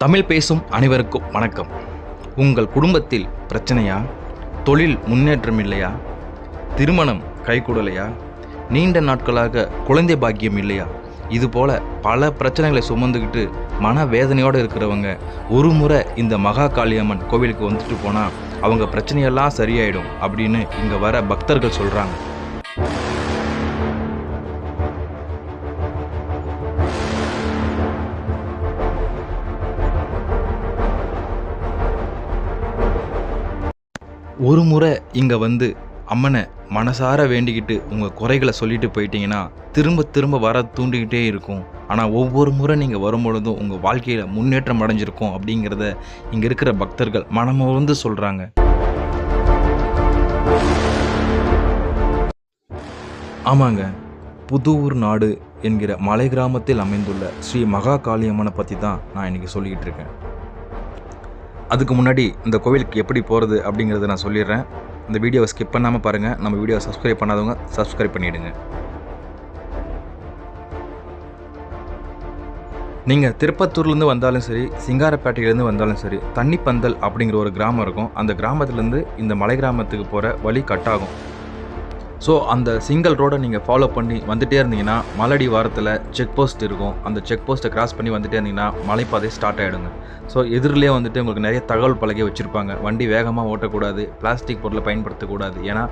தமிழ் பேசும் அனைவருக்கும் வணக்கம். உங்கள் குடும்பத்தில் பிரச்சனையா? தொழில் முன்னேற்றம் இல்லையா? திருமணம் கைகூடலையா? நீண்ட நாட்களாக குழந்தை பாக்கியம் இல்லையா? இதுபோல் பல பிரச்சனைகளை சுமந்துக்கிட்டு மனவேதனையோடு இருக்கிறவங்க ஒரு முறை இந்த மகா காளியம்மன் கோவிலுக்கு வந்துட்டு போனால் அவங்க பிரச்சனையெல்லாம் சரியாயிடும் அப்படின்னு இங்கே வர பக்தர்கள் சொல்கிறாங்க. ஒரு முறை இங்கே வந்து அம்மனை மனசார வேண்டிக்கிட்டு உங்கள் குறைகளை சொல்லிட்டு போயிட்டீங்கன்னா திரும்ப திரும்ப வர தூண்டிக்கிட்டே இருக்கும். ஆனால் ஒவ்வொரு முறை நீங்கள் வரும்பொழுதும் உங்கள் வாழ்க்கையில் முன்னேற்றம் அடைஞ்சிருக்கும் அப்படிங்கிறத இங்கே இருக்கிற பக்தர்கள் மனமுவந்து சொல்கிறாங்க. ஆமாங்க, புதூர் நாடு என்கிற மலை கிராமத்தில் அமைந்துள்ள ஸ்ரீ மகா காளியம்மனை பற்றி தான் நான் இன்றைக்கி சொல்லிக்கிட்டு இருக்கேன். அதுக்கு முன்னாடி இந்த கோவிலுக்கு எப்படி போகிறது அப்படிங்கிறத நான் சொல்லிடுறேன். இந்த வீடியோவை ஸ்கிப் பண்ணாமல் பாருங்கள். நம்ம வீடியோவை சப்ஸ்கிரைப் பண்ணாதவங்க சப்ஸ்கிரைப் பண்ணிவிடுங்க. நீங்கள் திருப்பத்தூர்லேருந்து வந்தாலும் சரி, சிங்காரப்பேட்டையிலேருந்து வந்தாலும் சரி, தண்ணிப்பந்தல் அப்படிங்கிற ஒரு கிராமம் இருக்கும். அந்த கிராமத்துலேருந்து இந்த மலை கிராமத்துக்கு போகிற வழி கட் ஆகும். ஸோ அந்த சிங்கிள் ரோடை நீங்கள் ஃபாலோ பண்ணி வந்துகிட்டே இருந்தீங்கன்னா மலடி வாரத்தில் செக் போஸ்ட் இருக்கும். அந்த செக் போஸ்ட்டை கிராஸ் பண்ணி வந்துகிட்டே இருந்தீங்கன்னா மலைப்பாதை ஸ்டார்ட் ஆகிடுங்க. ஸோ எதிரிலே வந்துட்டு உங்களுக்கு நிறைய தகவல் பலகை வச்சுருப்பாங்க. வண்டி வேகமாக ஓட்டக்கூடாது, பிளாஸ்டிக் பொருளை பயன்படுத்தக்கூடாது, ஏன்னா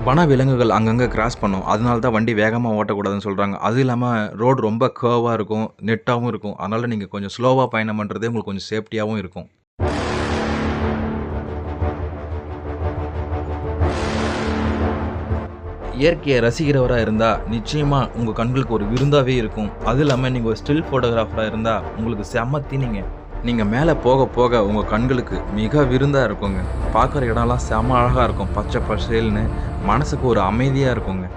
வன விலங்குகள் அங்கங்கே கிராஸ் பண்ணும். அதனால தான் வண்டி வேகமாக ஓட்டக்கூடாதுன்னு சொல்கிறாங்க. அது இல்லாமல் ரோடு ரொம்ப கர்வாக இருக்கும், நெட்டாகவும் இருக்கும். அதனால் நீங்கள் கொஞ்சம் ஸ்லோவாக பயணம் பண்ணுறதே உங்களுக்கு கொஞ்சம் சேஃப்டியாகவும் இருக்கும். இயற்கையை ரசிக்கிறவராக இருந்தால் நிச்சயமாக உங்கள் கண்களுக்கு ஒரு விருந்தாகவே இருக்கும். அது இல்லாமல் நீங்கள் ஒரு ஸ்டில் ஃபோட்டோகிராஃபராக இருந்தால் உங்களுக்கு செம்மத்தினீங்க. நீங்கள் மேலே போக போக உங்கள் கண்களுக்கு மிக விருந்தாக இருக்குங்க. பார்க்குற இடம்லாம் செம்ம அழகாக இருக்கும், பச்சை பசேல்னு, மனசுக்கு ஒரு அமைதியாக இருக்குங்க.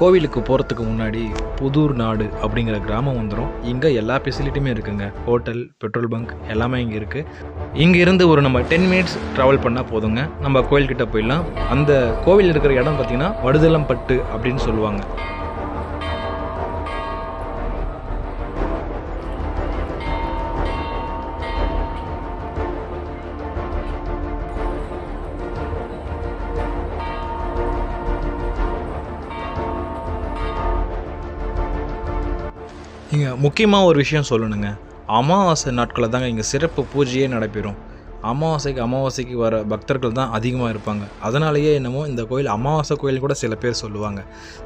கோவிலுக்கு போகிறதுக்கு முன்னாடி புதூர் நாடு அப்படிங்கிற கிராமம் வந்துடும். இங்கே எல்லா ஃபெசிலிட்டியுமே இருக்குங்க. ஹோட்டல், பெட்ரோல் பங்க் எல்லாமே இங்கே இருக்குது. இங்கேருந்து ஒரு நம்ம 10 மினிட்ஸ் ட்ராவல் பண்ணால் போதுங்க, நம்ம கோவில்கிட்ட போயிடலாம். அந்த கோவில் இருக்கிற இடம் பார்த்திங்கன்னா வடுதலம்பட்டு அப்படின்னு சொல்லுவாங்க. இங்கே முக்கியமாக ஒரு விஷயம் சொல்லணுங்க. அமாவாசை நாட்களில் தாங்க இங்கே சிறப்பு பூஜையே நடைபெறும். அமாவாசைக்கு வர பக்தர்கள் தான் அதிகமாக இருப்பாங்க. அதனாலேயே என்னமோ இந்த கோயில் அமாவாசை கோயில் கூட சில பேர் சொல்லுவாங்க.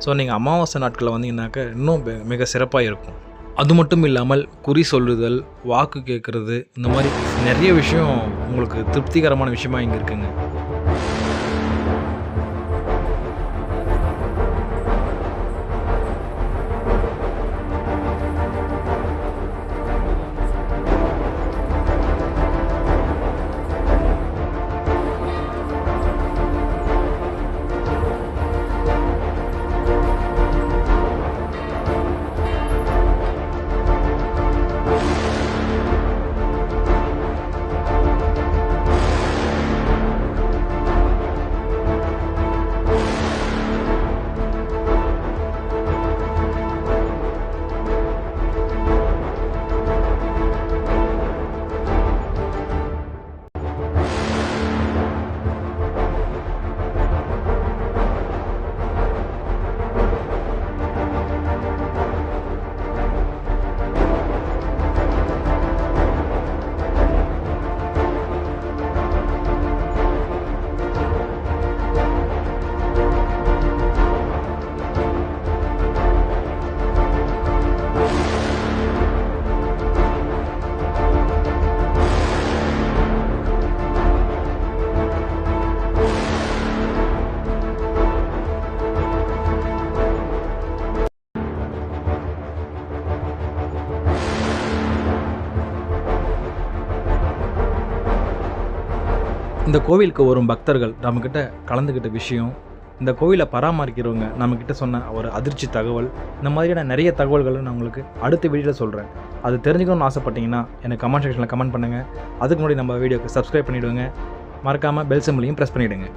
ஸோ நீங்கள் அமாவாசை நாட்களில் வந்தீங்கன்னாக்க இன்னும் மிக சிறப்பாக இருக்கும். அது மட்டும் இல்லாமல் குறி சொல்லுதல், வாக்கு கேட்குறது, இந்த மாதிரி நிறைய விஷயம் உங்களுக்கு திருப்திகரமான விஷயமாக இங்கே இருக்குங்க. இந்த கோவிலுக்கு வரும் பக்தர்கள் நம்மக்கிட்ட கலந்துக்கிட்ட விஷயம், இந்த கோவிலை பராமரிக்கிறவங்க நம்மக்கிட்ட சொன்ன ஒரு அதிர்ச்சி தகவல், இந்த மாதிரியான நிறைய தகவல்களை நான் உங்களுக்கு அடுத்த வீடியோவில் சொல்கிறேன். அது தெரிஞ்சுக்கணும்னு ஆசைப்பட்டீங்கன்னா எனக்கு கமெண்ட் செக்ஷனில் கமெண்ட் பண்ணுங்கள். அதுக்கு முன்னாடி நம்ம வீடியோக்கு சப்ஸ்கிரைப் பண்ணிவிடுங்க. மறக்காமல் பெல் சிம்பலையும் ப்ரெஸ் பண்ணிவிடுங்க.